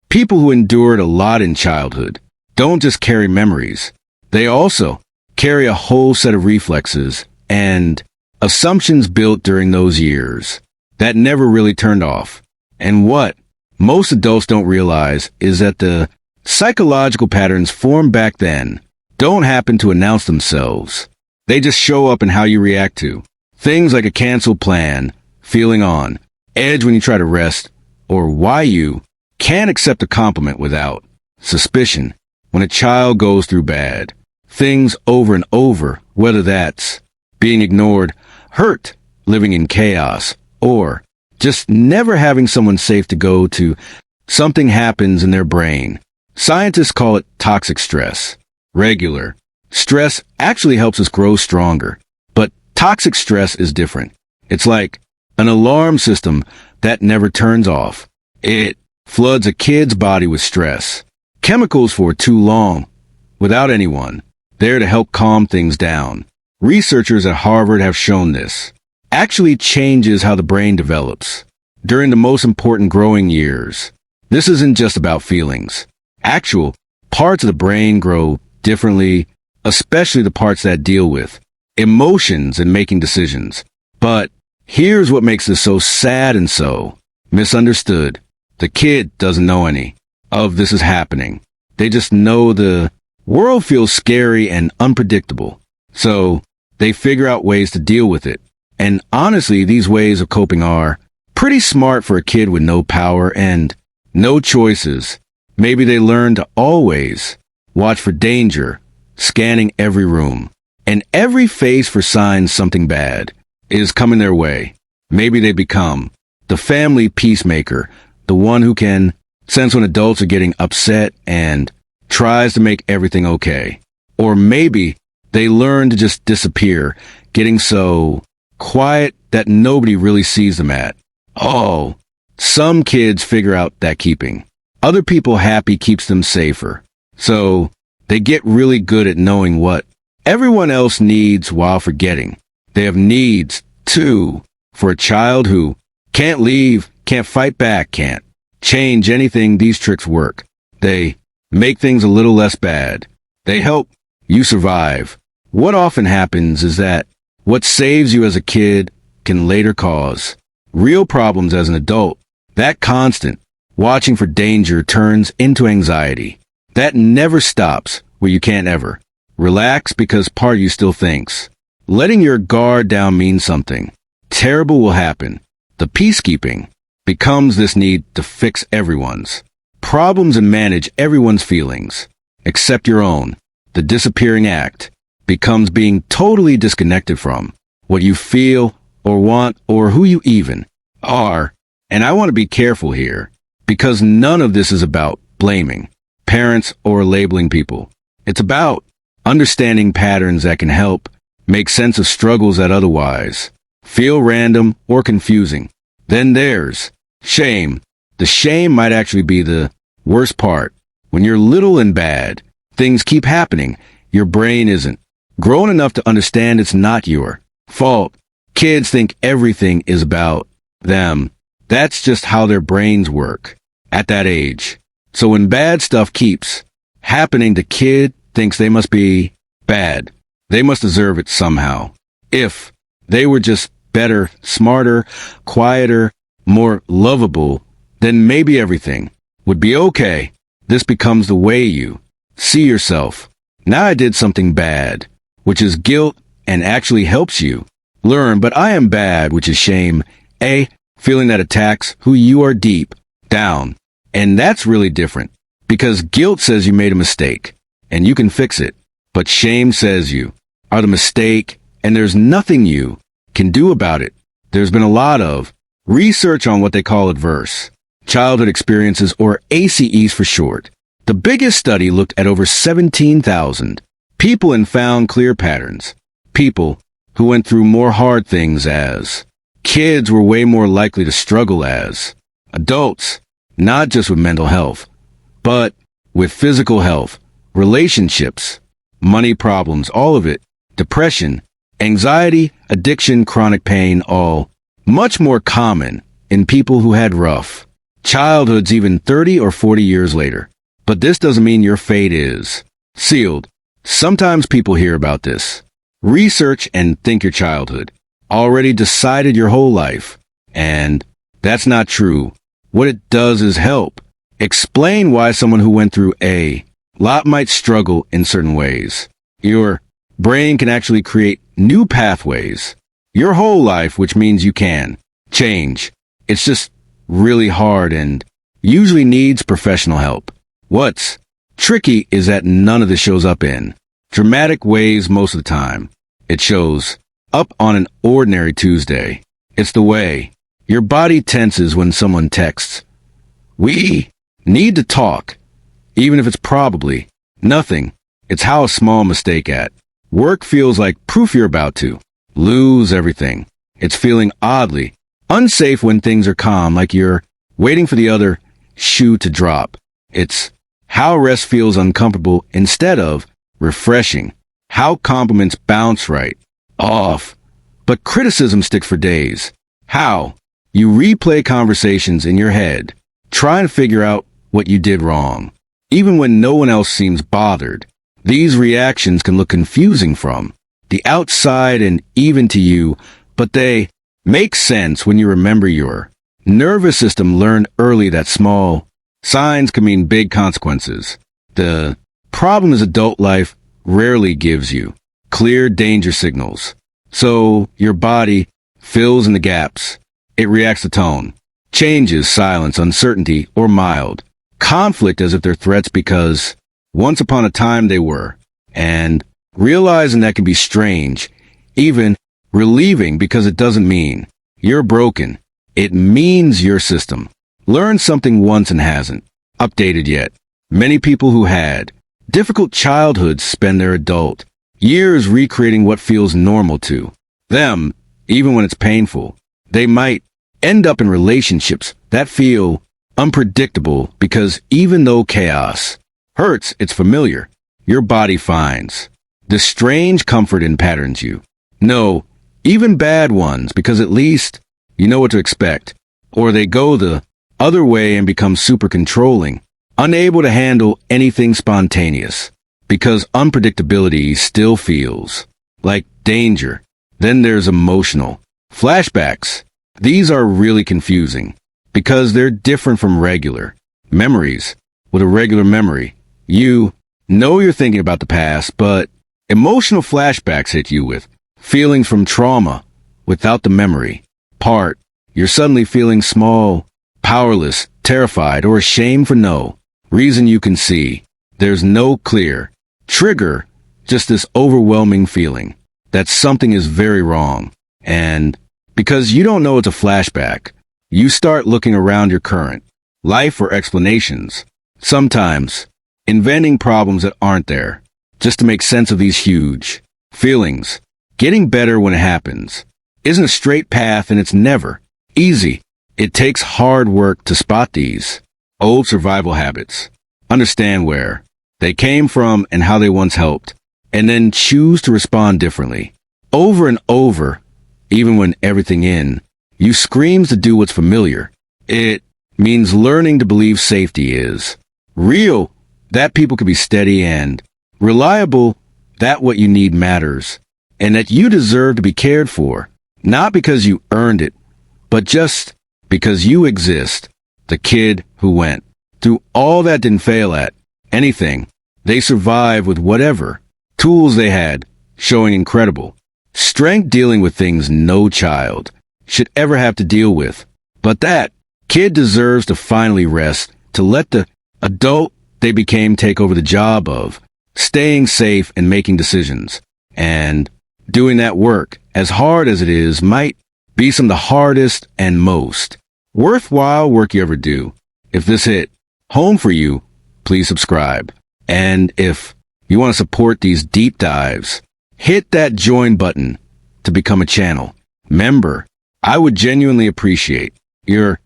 People who endured a lot in childhood don't just carry memories. They also carry a whole set of reflexes and assumptions built during those years that never really turned off. And what most adults don't realize is that the psychological patterns formed back then don't happen to announce themselves. They just show up in how you react to things like a canceled plan, feeling on edge when you try to rest, or why you can't accept a compliment without suspicion when a child goes through bad things over and over, whether that's being ignored, hurt, living in chaos, or just never having someone safe to go to. Something happens in their brain. Scientists call it toxic stress. Regular stress actually helps us grow stronger, but toxic stress is different. It's like an alarm system that never turns off. It floods a kid's body with stress, chemicals for too long, without anyone there to help calm things down. Researchers at Harvard have shown this actually changes how the brain develops during the most important growing years. This isn't just about feelings. Actual parts of the brain grow differently, especially the parts that deal with emotions and making decisions. But here's what makes this so sad and so misunderstood. The kid doesn't know any of this is happening. They just know the world feels scary and unpredictable. So they figure out ways to deal with it. And honestly, these ways of coping are pretty smart for a kid with no power and no choices. Maybe they learn to always watch for danger, scanning every room and every face for signs something bad is coming their way. Maybe they become the family peacemaker, the one who can sense when adults are getting upset and tries to make everything okay. Or maybe they learn to just disappear, getting so quiet that nobody really sees them at. Oh, some kids figure out that keeping other people happy keeps them safer. So they get really good at knowing what everyone else needs while forgetting they have needs too. For a child who can't leave, can't fight back, can't change anything, these tricks work. They make things a little less bad. They help you survive. What often happens is that what saves you as a kid can later cause real problems as an adult. That constant watching for danger turns into anxiety. That never stops, where you can't ever relax because part of you still thinks letting your guard down means something terrible will happen. The peacekeeping becomes this need to fix everyone's problems and manage everyone's feelings, except your own. The disappearing act becomes being totally disconnected from what you feel or want or who you even are. And I want to be careful here, because none of this is about blaming parents or labeling people. It's about understanding patterns that can help make sense of struggles that otherwise feel random or confusing. Then there's shame. The shame might actually be the worst part. When you're little and bad, things keep happening. Your brain isn't grown enough to understand it's not your fault. Kids think everything is about them. That's just how their brains work at that age. So when bad stuff keeps happening, the kid thinks they must be bad. They must deserve it somehow. If they were just better, smarter, quieter, more lovable, then maybe everything would be okay. This becomes the way you see yourself. Now I did something bad, which is guilt and actually helps you learn, but I am bad, which is shame. A feeling that attacks who you are deep down. And that's really different, because guilt says you made a mistake and you can fix it. But shame says you are the mistake and there's nothing you can do about it. There's been a lot of research on what they call adverse childhood experiences, or ACEs for short. The biggest study looked at over 17,000 people and found clear patterns. People who went through more hard things as kids were way more likely to struggle as adults, not just with mental health, but with physical health, relationships, money problems, all of it, depression, anxiety, addiction, chronic pain, all much more common in people who had rough childhood's even 30 or 40 years later. But this doesn't mean your fate is sealed. Sometimes people hear about this. Research and think your childhood already decided your whole life. And that's not true. What it does is help explain why someone who went through a lot might struggle in certain ways. Your brain can actually create new pathways your whole life, which means you can change. It's just really hard and usually needs professional help. What's tricky is that none of this shows up in dramatic ways most of the time. It shows up on an ordinary Tuesday. It's the way your body tenses when someone texts. We need to talk, even if it's probably nothing. It's how a small mistake at work feels like proof you're about to lose everything. It's feeling oddly unsafe when things are calm, like you're waiting for the other shoe to drop. It's how rest feels uncomfortable instead of refreshing. How compliments bounce right off, but criticism sticks for days. How you replay conversations in your head, trying to figure out what you did wrong, even when no one else seems bothered. These reactions can look confusing from the outside and even to you, but they make sense when you remember your nervous system learned early that small signs can mean big consequences. The problem is adult life rarely gives you clear danger signals. So your body fills in the gaps. It reacts to tone, changes, silence, uncertainty, or mild conflict as if they're threats because once upon a time they were. And realizing that can be strange, even relieving, because it doesn't mean you're broken. It means your system learned something once and hasn't updated yet. Many people who had difficult childhoods spend their adult years recreating what feels normal to them, even when it's painful. They might end up in relationships that feel unpredictable because even though chaos hurts, it's familiar. Your body finds the strange comfort in patterns you know, even bad ones, because at least you know what to expect. Or they go the other way and become super controlling, unable to handle anything spontaneous, because unpredictability still feels like danger. Then there's emotional flashbacks. These are really confusing because they're different from regular memories. With a regular memory, you know you're thinking about the past, but emotional flashbacks hit you with feelings from trauma without the memory part. You're suddenly feeling small, powerless, terrified, or ashamed for no reason you can see. There's no clear trigger, just this overwhelming feeling that something is very wrong. And because you don't know it's a flashback, you start looking around your current life for explanations, sometimes inventing problems that aren't there, just to make sense of these huge feelings. Getting better when it happens isn't a straight path, and it's never easy. It takes hard work to spot these old survival habits, understand where they came from and how they once helped, and then choose to respond differently. Over and over, even when everything in you screams to do what's familiar. It means learning to believe safety is real, that people can be steady and reliable, that what you need matters, and that you deserve to be cared for, not because you earned it, but just because you exist. The kid who went through all that didn't fail at anything. They survived with whatever tools they had, showing incredible strength dealing with things no child should ever have to deal with. But that kid deserves to finally rest, to let the adult they became take over the job of staying safe and making decisions. And doing that work, as hard as it is, might be some of the hardest and most worthwhile work you ever do. If this hit home for you, please subscribe. And if you want to support these deep dives, hit that join button to become a channel member. I would genuinely appreciate your